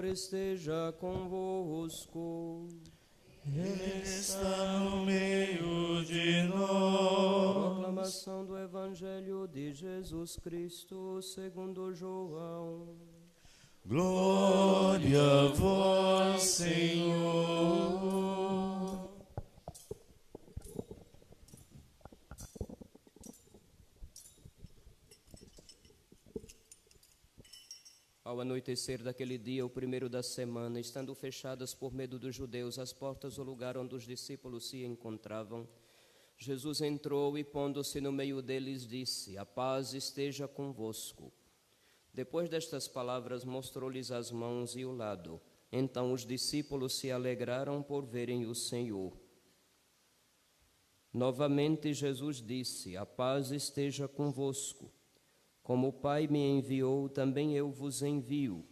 Esteja convosco. Ele está no meio de nós. Proclamação do Evangelho de Jesus Cristo segundo João. Glória a vós, Senhor. Ao anoitecer daquele dia, o primeiro da semana, estando fechadas por medo dos judeus as portas do lugar onde os discípulos se encontravam, Jesus entrou e, pondo-se no meio deles, disse: A paz esteja convosco. Depois destas palavras, mostrou-lhes as mãos e o lado. Então os discípulos se alegraram por verem o Senhor. Novamente Jesus disse: A paz esteja convosco. Como o Pai me enviou, também eu vos envio.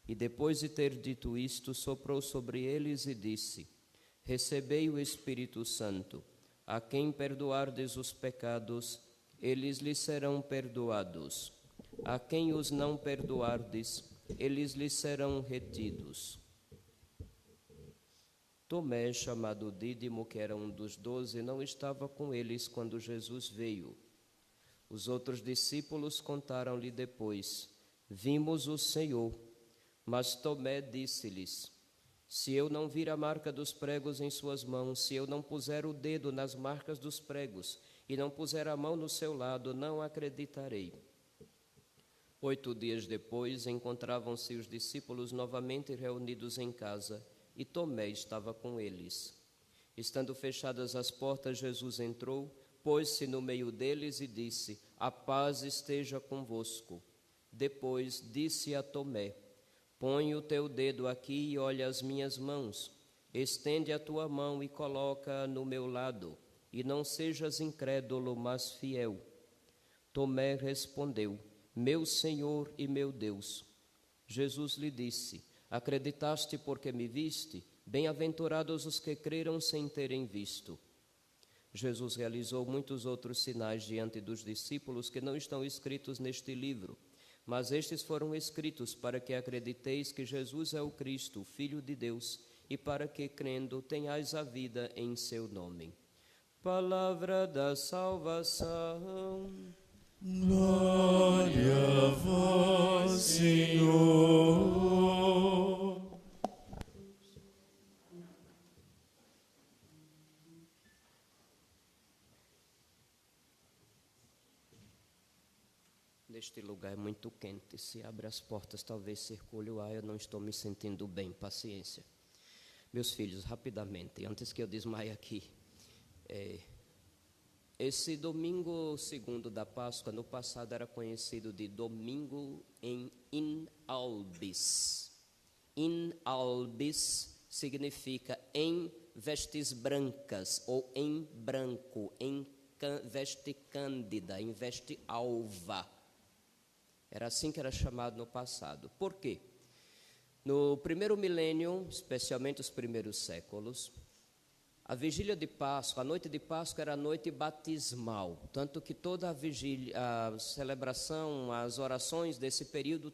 E depois de ter dito isto, soprou sobre eles e disse: Recebei o Espírito Santo. A quem perdoardes os pecados, eles lhes serão perdoados. A quem os não perdoardes, eles lhes serão retidos. Tomé, chamado Dídimo, que era um dos 12, não estava com eles quando Jesus veio. Os outros discípulos contaram-lhe depois: Vimos o Senhor. Mas Tomé disse-lhes: Se eu não vir a marca dos pregos em suas mãos, se eu não puser o dedo nas marcas dos pregos e não puser a mão no seu lado, não acreditarei. 8 dias depois, encontravam-se os discípulos novamente reunidos em casa, e Tomé estava com eles. Estando fechadas as portas, Jesus entrou, pôs-se no meio deles e disse: A paz esteja convosco. Depois disse a Tomé: Põe o teu dedo aqui e olha as minhas mãos. Estende a tua mão e coloca-a no meu lado, e não sejas incrédulo, mas fiel. Tomé respondeu: Meu Senhor e meu Deus. Jesus lhe disse: Acreditaste porque me viste? Bem-aventurados os que creram sem terem visto. Jesus realizou muitos outros sinais diante dos discípulos que não estão escritos neste livro, mas estes foram escritos para que acrediteis que Jesus é o Cristo, o Filho de Deus, e para que, crendo, tenhais a vida em seu nome. Palavra da salvação. Glória a vós, Senhor. Neste lugar é muito quente. Se abre as portas, talvez circule o ar. Eu não estou me sentindo bem. Paciência. Meus filhos, rapidamente, antes que eu desmaie aqui. Esse domingo segundo da Páscoa, no passado era conhecido de domingo em in albis. In albis significa em vestes brancas ou em branco, em veste cândida, em veste alva. Era assim que era chamado no passado. Por quê? No primeiro milênio, especialmente os primeiros séculos, a vigília de Páscoa, a noite de Páscoa era a noite batismal, tanto que toda a vigília, a celebração, as orações desse período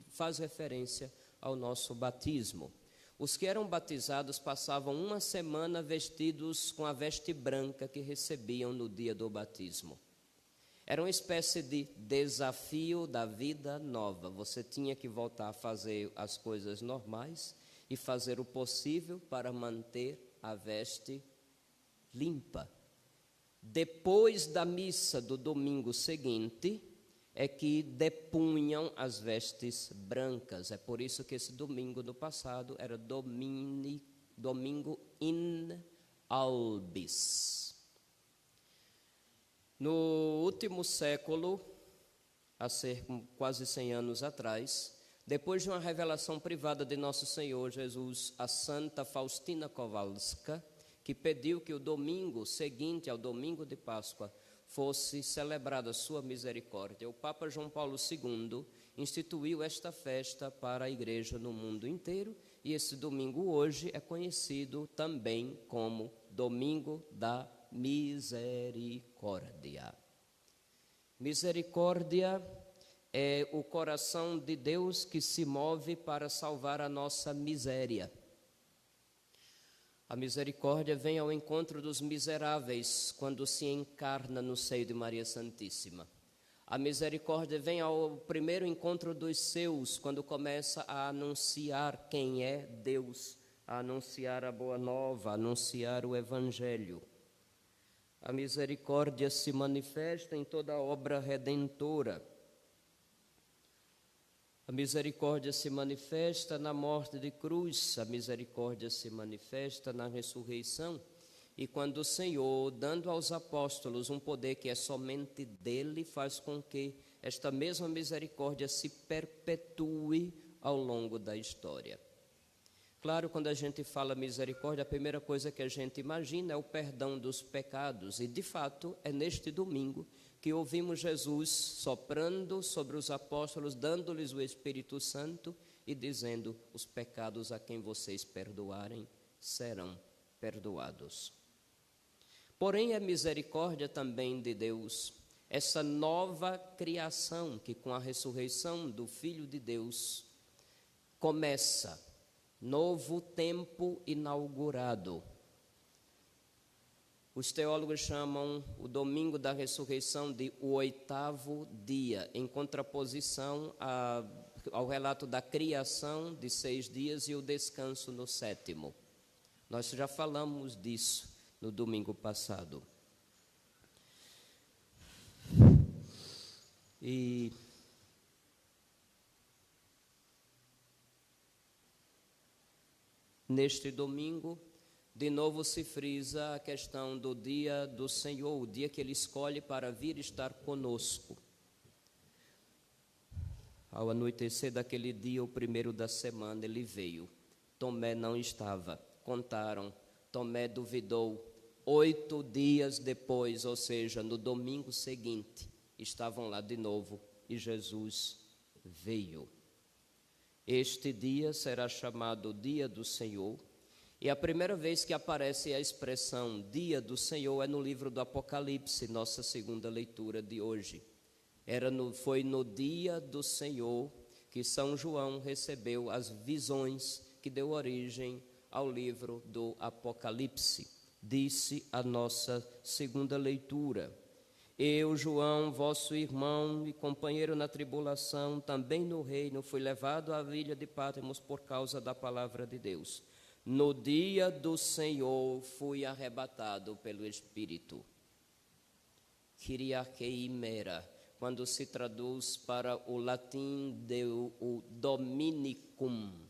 faz referência ao nosso batismo. Os que eram batizados passavam uma semana vestidos com a veste branca que recebiam no dia do batismo. Era uma espécie de desafio da vida nova. Você tinha que voltar a fazer as coisas normais e fazer o possível para manter a veste limpa. Depois da missa do domingo seguinte, é que depunham as vestes brancas. É por isso que esse domingo no passado era domingo in albis. No último século, há quase 100 anos atrás, depois de uma revelação privada de Nosso Senhor Jesus a Santa Faustina Kowalska, que pediu que o domingo seguinte ao domingo de Páscoa fosse celebrada a sua misericórdia, o Papa João Paulo II instituiu esta festa para a igreja no mundo inteiro, e esse domingo hoje é conhecido também como Domingo da Misericórdia. Misericórdia é o coração de Deus que se move para salvar a nossa miséria. A misericórdia vem ao encontro dos miseráveis quando se encarna no seio de Maria Santíssima. A misericórdia vem ao primeiro encontro dos seus quando começa a anunciar quem é Deus, a anunciar a boa nova, a anunciar o Evangelho. A misericórdia se manifesta em toda a obra redentora. A misericórdia se manifesta na morte de cruz, a misericórdia se manifesta na ressurreição. E quando o Senhor, dando aos apóstolos um poder que é somente dele, faz com que esta mesma misericórdia se perpetue ao longo da história. Claro, quando a gente fala misericórdia, a primeira coisa que a gente imagina é o perdão dos pecados. E, de fato, é neste domingo que ouvimos Jesus soprando sobre os apóstolos, dando-lhes o Espírito Santo e dizendo: os pecados a quem vocês perdoarem serão perdoados. Porém, é misericórdia também de Deus, essa nova criação que com a ressurreição do Filho de Deus começa, novo tempo inaugurado. Os teólogos chamam o domingo da ressurreição de o 8º dia, em contraposição ao relato da criação de 6 dias e o descanso no 7º. Nós já falamos disso no domingo passado. E neste domingo, de novo se frisa a questão do dia do Senhor, o dia que Ele escolhe para vir estar conosco. Ao anoitecer daquele dia, o primeiro da semana, Ele veio. Tomé não estava. Contaram, Tomé duvidou. 8 dias depois, ou seja, no domingo seguinte, estavam lá de novo e Jesus veio. Este dia será chamado Dia do Senhor. E a primeira vez que aparece a expressão Dia do Senhor é no livro do Apocalipse, nossa segunda leitura de hoje. Foi no dia do Senhor que São João recebeu as visões que deu origem ao livro do Apocalipse. Disse a nossa segunda leitura: eu, João, vosso irmão e companheiro na tribulação, também no reino, fui levado à ilha de Patmos por causa da palavra de Deus. No dia do Senhor fui arrebatado pelo Espírito. Kyriakeimera, quando se traduz para o latim o Dominicum.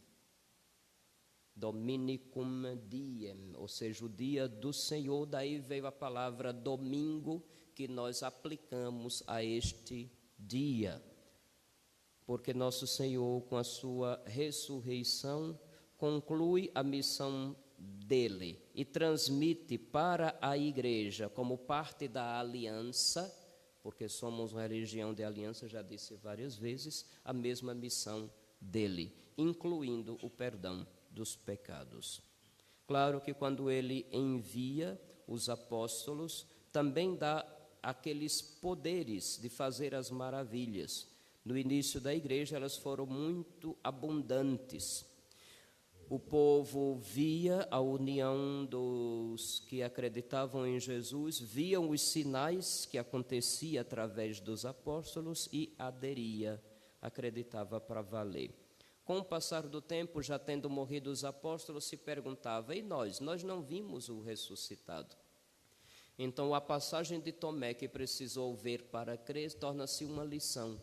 Dominicum diem, ou seja, o dia do Senhor. Daí veio a palavra domingo, que nós aplicamos a este dia. Porque nosso Senhor, com a sua ressurreição, conclui a missão dele e transmite para a igreja, como parte da aliança, porque somos uma religião de aliança, já disse várias vezes, a mesma missão dele, incluindo o perdão dos pecados. Claro que quando ele envia os apóstolos, também dá aqueles poderes de fazer as maravilhas. No início da igreja, elas foram muito abundantes. O povo via a união dos que acreditavam em Jesus, viam os sinais que acontecia através dos apóstolos e aderia, acreditava para valer. Com o passar do tempo, já tendo morrido os apóstolos, se perguntava: e nós? Nós não vimos o ressuscitado. Então, a passagem de Tomé, que precisou ver para crer, torna-se uma lição.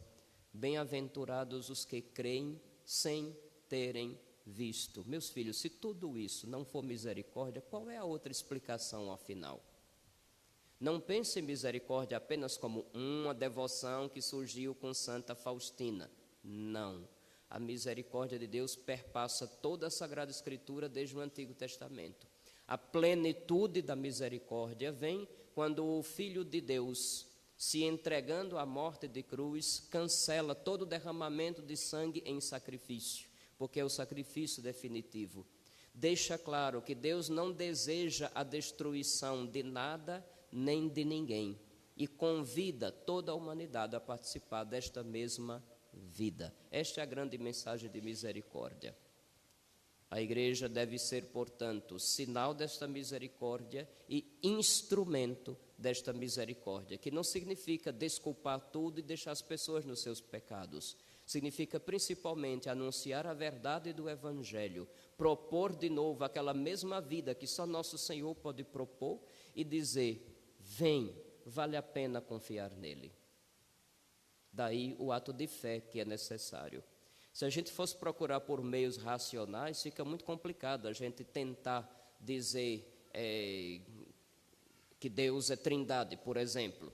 Bem-aventurados os que creem sem terem visto. Meus filhos, se tudo isso não for misericórdia, qual é a outra explicação afinal? Não pense em misericórdia apenas como uma devoção que surgiu com Santa Faustina. Não. A misericórdia de Deus perpassa toda a Sagrada Escritura desde o Antigo Testamento. A plenitude da misericórdia vem quando o Filho de Deus, se entregando à morte de cruz, cancela todo o derramamento de sangue em sacrifício, porque é o sacrifício definitivo. Deixa claro que Deus não deseja a destruição de nada nem de ninguém. e convida toda a humanidade a participar desta mesma vida. Esta é a grande mensagem de misericórdia. A igreja deve ser, portanto, sinal desta misericórdia e instrumento desta misericórdia, que não significa desculpar tudo e deixar as pessoas nos seus pecados. Significa principalmente anunciar a verdade do Evangelho, propor de novo aquela mesma vida que só nosso Senhor pode propor e dizer: vem, vale a pena confiar nele. Daí o ato de fé que é necessário. Se a gente fosse procurar por meios racionais, fica muito complicado a gente tentar dizer que Deus é trindade, por exemplo.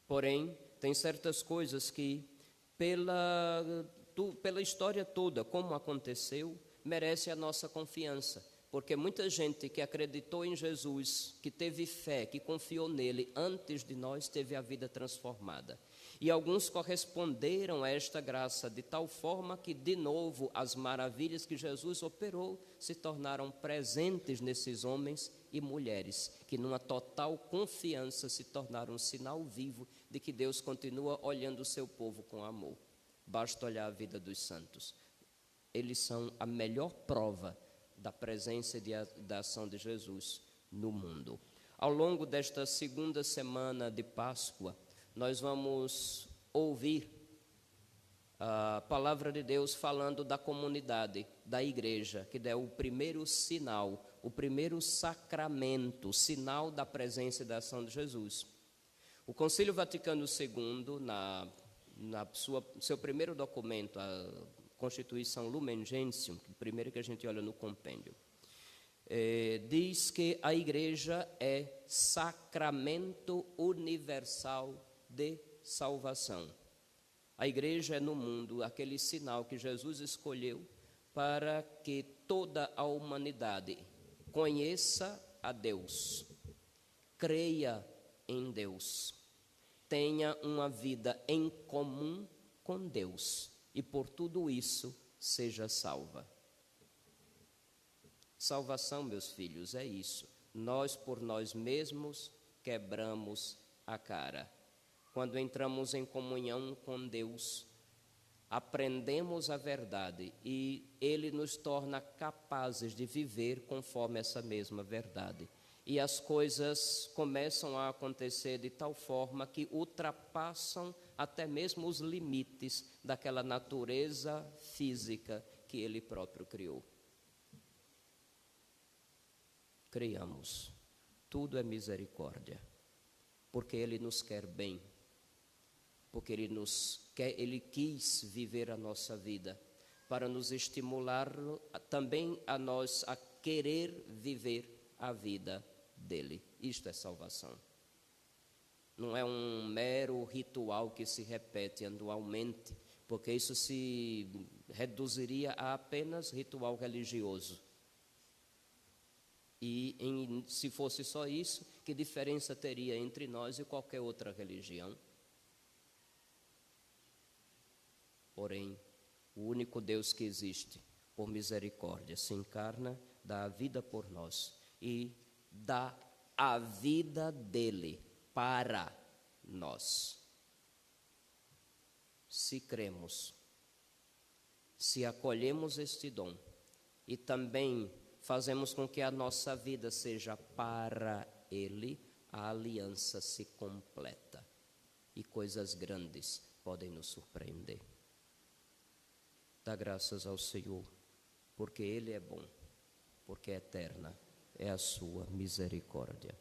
Porém, tem certas coisas que, pela história toda, como aconteceu, merece a nossa confiança. Porque muita gente que acreditou em Jesus, que teve fé, que confiou nele antes de nós, teve a vida transformada. E alguns corresponderam a esta graça de tal forma que, de novo, as maravilhas que Jesus operou se tornaram presentes nesses homens e mulheres, que numa total confiança se tornaram um sinal vivo de que Deus continua olhando o seu povo com amor. Basta olhar a vida dos santos. Eles são a melhor prova da presença e da ação de Jesus no mundo. Ao longo desta segunda semana de Páscoa, nós vamos ouvir a palavra de Deus falando da comunidade, da igreja, que é o primeiro sinal, o primeiro sacramento, sinal da presença e da ação de Jesus. O Concílio Vaticano II, seu primeiro documento, a Constituição Lumen Gentium, que primeiro que a gente olha no compêndio, diz que a igreja é sacramento universal de salvação. A igreja é no mundo aquele sinal que Jesus escolheu para que toda a humanidade conheça a Deus, creia em Deus, tenha uma vida em comum com Deus e por tudo isso seja salva. Salvação, meus filhos, é isso. Nós por nós mesmos quebramos a cara. Quando entramos em comunhão com Deus, aprendemos a verdade e Ele nos torna capazes de viver conforme essa mesma verdade. E as coisas começam a acontecer de tal forma que ultrapassam até mesmo os limites daquela natureza física que Ele próprio criou. Creiamos, tudo é misericórdia, porque Ele nos quer bem, porque Ele quis viver a nossa vida, para nos estimular também a nós a querer viver a vida dele. Isto é salvação. Não é um mero ritual que se repete anualmente, porque isso se reduziria a apenas ritual religioso. E se fosse só isso, que diferença teria entre nós e qualquer outra religião? Porém, o único Deus que existe, por misericórdia, se encarna, dá a vida por nós e dá a vida dele para nós. Se cremos, se acolhemos este dom e também fazemos com que a nossa vida seja para ele, a aliança se completa e coisas grandes podem nos surpreender. Dá graças ao Senhor, porque Ele é bom, porque eterna é a sua misericórdia.